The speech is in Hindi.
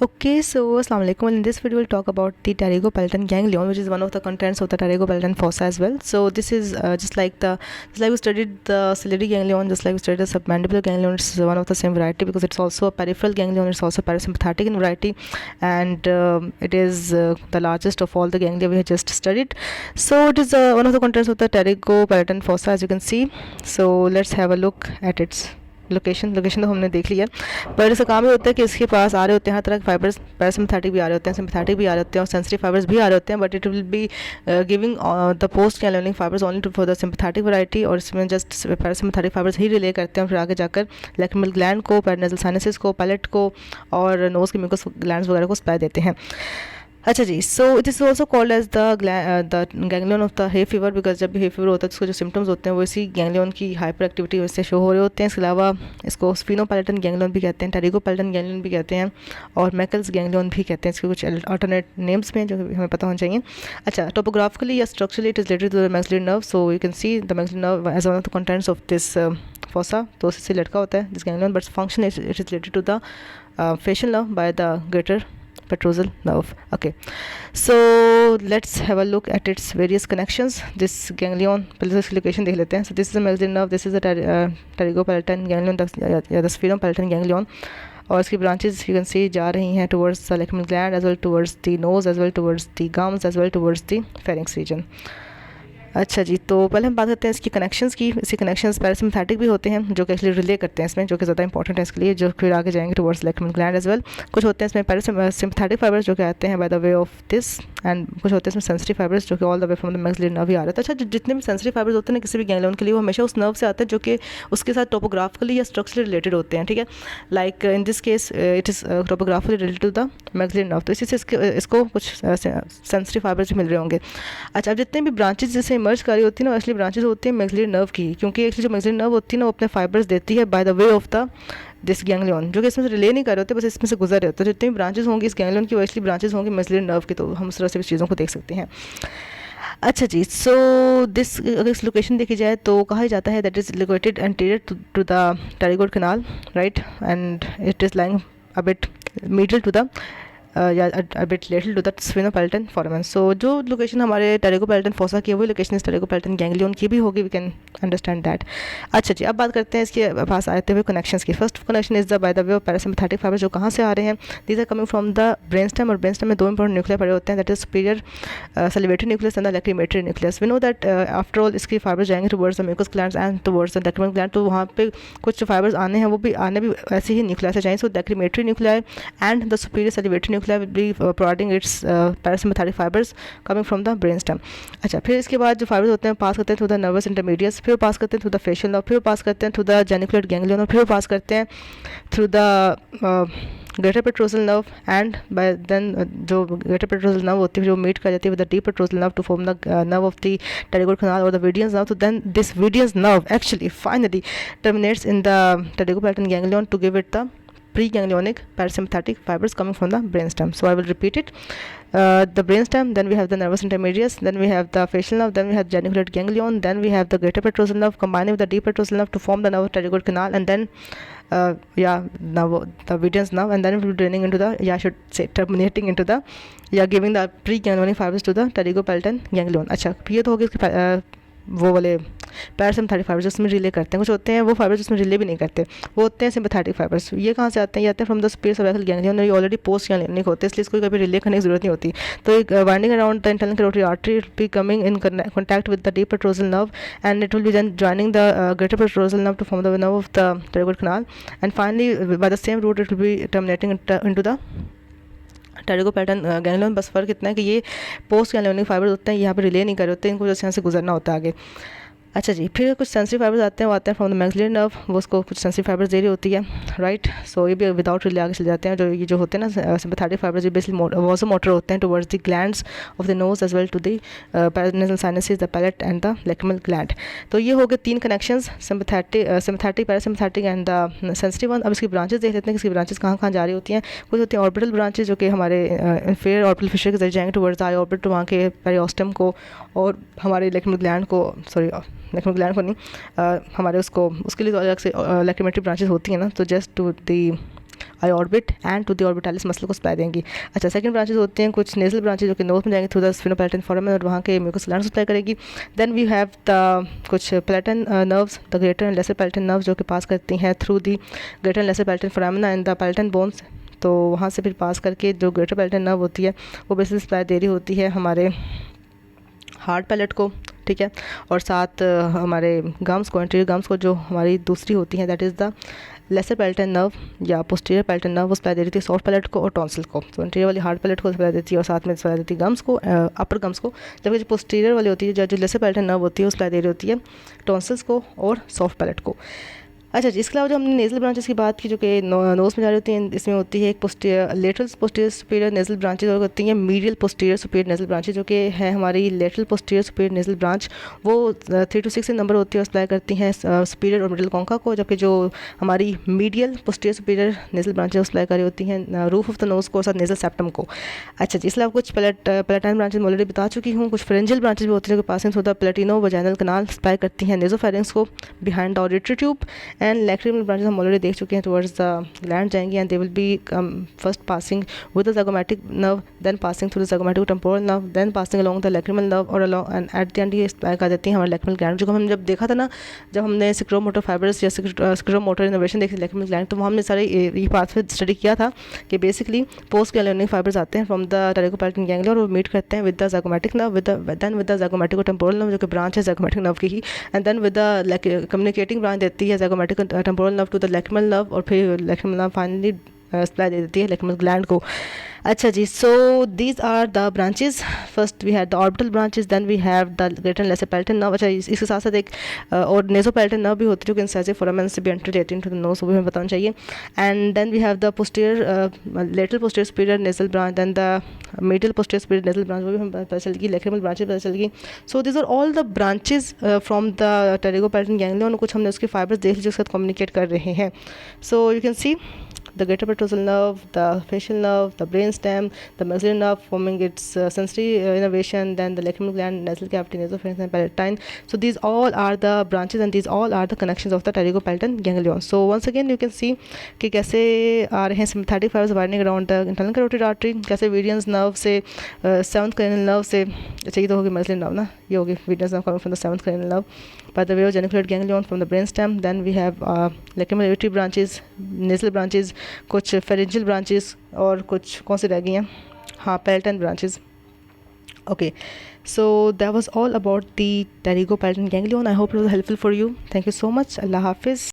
Okay, so assalamu alaikum. In this video, we'll talk about the pterygopalatine ganglion, which is one of the contents of the pterygopalatine fossa as well. So this is just like we studied the ciliary ganglion, just like we studied the submandibular ganglion. It's one of the same variety because it's also a peripheral ganglion. It's also parasympathetic in variety, and it is the largest of all the ganglia we have just studied. So it is one of the contents of the pterygopalatine fossa, as you can see. So let's have a look at its location तो हमने देख लिया, पर इसका काम ये होता है कि इसके पास आ रहे होते हैं हर तरह के फाइबर्स, पैरासिम्पैथेटिक भी आ रहे होते हैं, सिम्पैथेटिक भी आ रहे होते हैं और सेंसिटिव फाइबर्स भी आ रहे होते हैं, but it will be giving the post ganglionic fibres only to for the sympathetic variety, और इसमें जस्ट पैरासिम्पैथेटिक फाइबर्स ही रिले करते हैं फिर आगे जाकर लैक्रिमल ग्लैंड को, पेरिनेसल साइनसेस को, पैलेट को और नोज़ के म्यूकस ग्लैंड्स वगैरह को सप्लाई देते हैं. अच्छा जी, so it is also called as the ganglion of the hay fever, because जब भी हे फीवर होता है तो उसके जो सिम्टम्स होते हैं वो इसी गैंग्लियन की हाइपर एक्टिविटी वजह से शो हो रहे होते हैं. इसके अलावा इसको स्फीनोपैलेटन गैंग्लियन भी कहते हैं, टेरिगोपैलेटन गैंग्लियन भी कहते हैं और मैकल्स गैंग्लियन भी कहते हैं. इसके कुछ अल्टरनेट नेम्स भी हैं जो हमें पता होना चाहिए. अच्छा, टोपोग्राफिकली या structurally it is related to the maxillary nerve, so you can see the maxillary nerve as one of the contents of this fossa. तो उससे लटका होता है this ganglion, but function it is related to the facial nerve by the greater petrosal nerve. Okay, so let's have a look at its various connections. This ganglion, पहले इसकी location देख लेते हैं. So this is the maxillary nerve, this is the pterygopalatine ganglion या the sphenopalatine ganglion, और इसकी branches you can see जा रही हैं towards the lacrimal gland as well towards the nose as well towards the gums as well towards the pharynx region. अच्छा जी, तो पहले हम बात करते हैं इसकी कनेक्शंस की. इसके कनेक्शंस पैरासिम्पैथेटिक भी होते हैं जो कि एक्चुअली रिले करते हैं इसमें, जो कि ज़्यादा इंपॉर्टेंट है इसके लिए, जो फिर आगे जाएंगे towards lacrimal gland as well. कुछ होते हैं इसमें पैरासिम्पैथेटिक फाइबर्स जो कि आते हैं by the way of this, and कुछ होते हैं इसमें सेंसिटिव फाइबर्स जो कि all the way from the maxillary nerve ही आ रहे हैं. अच्छा, जितने भी सेंसिटिव फाइबर्स होते हैं ना किसी भी गैंग्लियन के लिए, वो हमेशा उस नर्व से आते हैं जो कि उसके साथ टोपोग्राफिकली या स्ट्रक्चरली रिलेटेड होते हैं. ठीक है, like in this case it is topographically related to the maxillary nerve, तो इसी से इसको कुछ सेंसिटिव फाइबर्स भी मिल रहे होंगे. अच्छा, अब जितने भी ब्रांचेज जैसे इमर्ज कर रही होती है ना, एक्चुअली ब्रांचेज होती है मैक्सिलरी नर्व की, क्योंकि एक्चुअली जो मैक्सिलरी नर्व होती है ना वो अपने फाइबर्स देती है bye the way of the this ganglion, जो कि इसमें से रिले नहीं कर रहे होते, बस इसमें से गुजर रहे होते हैं. जितनी भी ब्रांचेज होंगी इस गैंग्लियन की वो एक्चुअली ब्रांचेज होंगी मैक्सिलरी नर्व की, तो हम उस तरह से इस चीज़ों को देख सकते हैं. अच्छा जी, सो दिस अगर इस लोकेशन देखी जाए तो कहा जाता है that is located anterior to the pterygoid canal, right, and it is lying a bit medial to the a bit lateral to the sphenopalatine foramen. So जो लोकेशन हमारे टेरिगोपैलेटन फोसा की है वही लोकेशन इस टेरिगोपैलेटन गैंग्लियन की भी होगी, वी कैन अंडरस्टैंड दैट. अच्छा जी, अब बात करते हैं इसके पास आते हुए कनेक्शंस की. First connection is the by the way of parasympathetic fibre, जो कहाँ से आ रहे हैं. These are coming from the brain stem, और ब्रेन स्टेम में दो इंपॉर्टेंट न्यूक्लियर पड़े होते हैं, that is superior salivatory nucleus and the lacrimatory nucleus. We know that after all इसकी फाइबर जाएंगे towards the mucous glands and towards the lacrimal gland, तो वहाँ पे कुछ जो फाइबर्स आने हैं वो भी आने भी ऐसे ही न्यूक्लियर से जाएंगे. So lacrimatory nuclear and the superior salivatory nuclear will be providing its parasympathetic fibers coming from the brainstem. अच्छा, फिर इसके बाद जो फाइबर्स होते हैं पास करते हैं थ्रू द नर्वस इंटरमीडिएट्स, फिर पास करते हैं थ्रू द फेशियल नर्व, फिर पास करते हैं थ्रू द जेनिकुलेट गैंग्लियन, और फिर पास करते हैं through the greater petrosal nerve, and by then जो ग्रेटर पेट्रोसल नर्व होती है जो मीट कर जाती है with the deep petrosal nerve to form the nerve of the pterygoid canal और द विडियंस नर्व. तो then this vidian nerve actually finally terminates in the pterygopalatine ganglion to give it the preganglionic parasympathetic fibers coming from the brainstem. So I will repeat it. The brainstem, then we have the nervous intermediates, then we have the facial nerve, then we have geniculate ganglion, then we have the greater petrosal nerve combining with the deep petrosal nerve to form the nerve pterygoid canal, and then now the Vidian's nerve, and then it will be draining into the, I should say terminating into the, giving the preganglionic fibers to the pterygopalatine ganglion. अच्छा, ये तो हो गया इसके वो वाले पैरासिम्पैथेटिक फाइबर्स जिसमें रिले करते हैं. कुछ होते हैं वो फाइबर्स जिसमें रिले भी नहीं करते, वो होते हैं सिम्पैथेटिक फाइबर्स. ये कहाँ से आते हैं? ये आते हैं from the superior cervical ganglion, ये ऑलरेडी पोस्ट गैंग्लियनिक होते हैं, इसलिए इसको कभी रिले करने की जरूरत नहीं होती. तो एक winding around the internal carotid artery will be coming in contact with the deep petrosal nerve, and it will be then joining the greater petrosal nerve to form the nerve of the pterygoid canal, and finally by the same route it will be terminating into the pterygopalatine ganglion. बस फर्क इतना है कि ये पोस्ट गैंग्लियोनिक फाइबर्स होते हैं, यहाँ पे रिले नहीं कर रहे होते, इनको जैसे यहाँ से गुजरना होता है आगे. अच्छा जी, फिर कुछ सेंसिटिव फाइबर्स आते हैं, वो आते हैं फ्रॉम द मैक्सिलरी नर्व, वो उसको कुछ सेंसिटिव फाइबर्स दे रही होती है, राइट. सो ये भी विदाउट रिले आगे चले जाते हैं. जो ये जो होते हैं ना सिम्पैथेटिक फाइबर्स, ये बेसिकली वासो मोटर होते हैं towards the glands of the nose as well to the paranasal sinuses, the palate and the lacrimal gland. तो ये हो गए तीन connections, sympathetic, parasympathetic and the sensitive one. अब इसकी ब्रांचेस देख लेते हैं कि इसकी ब्रांचेस कहाँ कहाँ जा रही होती हैं. कुछ होती हैं ऑर्बिटल ब्रांचेस जो कि हमारे इंफीरियर ऑर्बिटल फिशर के जरिए जाएंगे टुवर्ड्स द आई ऑर्बिट, वहाँ के पेरियोस्टम को और हमारे लैक्रिमल ग्लैंड को, सॉरी लैक्रिमल ग्लैंड को नहीं, हमारे उसको उसके लिए तो अलग से लैक्रिमेटरी ब्रांचेस होती हैं ना. तो just to the eye orbit and to the orbitalis muscle को सप्लाई देंगी। अच्छा, सेकंड ब्रांचेस होते हैं कुछ नेजल ब्रांचेस जो कि नोज में जाएंगे थ्रू द स्फिनोपैलेटल फोरामन और वहाँ के म्यूकस ग्लैंड सप्लाई करेगी। देन वी हैव द कुछ palatine nerves, the greater and lesser palatine nerves जो कि पास करती हैं through the greater and lesser palatal foramina and the palatine bones. तो वहाँ से फिर पास करके जो ग्रेटर पैलेटन नर्व होती है वो बेसिकली सप्लाई दे रही होती है हमारे हार्ड पैलेट को, ठीक है, और साथ हमारे गम्स को, एंटीरियर गम्स को, जो हमारी दूसरी होती हैं that is the lesser palatal nerve या पोस्टीरियर पैलेटल नर्व, वो सप्लाई दे रही थी सॉफ्ट पैलेट को और टॉन्सिल को। तो एंटीरियर वाली हार्ड पैलेट को सप्लाई देती है और साथ में सप्लाई देती है गम्स को, अपर गम्स को, जबकि जो पोस्टीरियर वाली होती है जो लेसर पैलेटल नर्व होती है वो सप्लाई दे रही होती है टॉन्सिल्स को और सॉफ्ट पैलेट को। अच्छा जी, इसके अलावा जो हमने नेजल ब्रांचेस की बात की जो कि नोज में जा रही होती हैं, इसमें होती है एक lateral posterior superior nasal branches और होती हैं medial posterior superior nasal branches जो कि है हमारी lateral posterior superior nasal branch, वो 3 to 6 नंबर होती है और सप्लाई करती हैं सुपीरियर और मिडिल कॉन्का को, जबकि जो हमारी medial posterior superior nasal branches supply कर रही होती हैं रूफ ऑफ द नोज को और साथ नेजल सेप्टम को। अच्छा जी, इसलिए कुछ पैलेटाइन ब्रांचेज मैं ऑलरेडी बता चुकी हूँ। कुछ फ्रेंजियल ब्रांचेज भी होती हैं जो कि passing through the palatinovaginal canal supply करती हैं नेजोफेरिंग्स को behind the auditory tube, and lacrimal branches हम ऑलरेडी देख चुके हैं टुवर्ड्स द ग्लैंड जाएंगी and they will be first passing with the zygomatic nerve, then passing through the zygomatic temporal nerve, then passing along the lacrimal nerve और along and at the end ये सप्लाई कर देती हैं हमारे लैक्रिमल ग्लैंड। जो हम जब देखा था ना, जब हमने सिक्रोमोटर फाइबर्स या सिक्रोमोटर इनोवेशन देखी लैक्रिमल ग्लैंड, तो वहाँ हमने सारे ये पाथवे स्टडी किया था कि बेसिकली पोस्ट गैंग्लियोनिक फाइबर्स आते हैं फ्रॉम द टेरिकोपैलेटन गैंग्लियन और वो मीट करते हैं with the zygomatic nerve, then with the zygomatic temporal nerve जो कि ब्रांच है ज़ाइगोमैटिक नर्व की ही, and then with the communicating branch देती है zygomatic temporal nerve to the lacrimal nerve और फिर लैक्रिमल नर्व फाइनली सप्लाई दे देती है लैक्रिमल ग्लैंड को। अच्छा जी, so these are the branches. First we have the orbital branches, then we have the greater and lesser palatal nerve. अच्छा, इसके साथ साथ एक और नेजोपैलेटल नर्व भी होती है जो कि इंसाइसिव फोरामेन से भी एंटर देती है टू द नोज, वो भी हमें बताना चाहिए। And then we have the posterior lateral posterior superior nasal branch, then the middle posterior superior nasal branch, वो भी हमें पता चलेगी, लैक्रिमल ब्रांचेज पता चलेगी। So these are all the branches from the pterygopalatine ganglion. कुछ हमने उसके फाइबर्स देख लीजिए उसके साथ कम्युनिकेट कर रहे हैं। सो you can C the greater petrosal nerve, the facial nerve, the brain stem, the maxillary nerve forming its sensory innervation, then the lacrimal gland, nasal cavity, nasopharynx and palatine. So these all are the branches and these all are the connections of the pterygopalatine ganglion. So once again you can see कि कैसे आ रहे हैं sympathetic fibers winding around the internal carotid artery, कैसे Vidian's nerve से seventh cranial nerve से, अच्छा ये तो होगी maxillary nerve ना, ये होगी Vidian's nerve coming from the seventh cranial nerve by the way of geniculate ganglion from the brain stem. Then we have lacrimal auditory branches, nasal branches, कुछ फेरेंजियल ब्रांचेस और कुछ कौन सी रह गई हैं, हाँ palatine branches. Okay, so that was all about the pterygopalatine ganglion. I hope it was helpful for you. Thank you so much. अल्लाह हाफिज़।